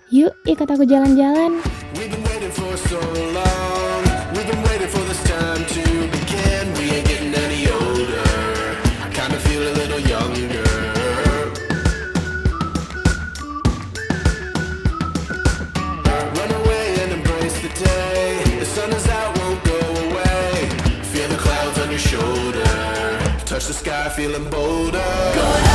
Yuk ikut aku jalan-jalan. We've been waiting for so long. We've been waiting for this time to begin. We ain't getting any older. I kinda feel a little younger. Run away and embrace the day. The sun is out, won't go away. Feel the clouds on your shoulder. Touch the sky, feeling bolder.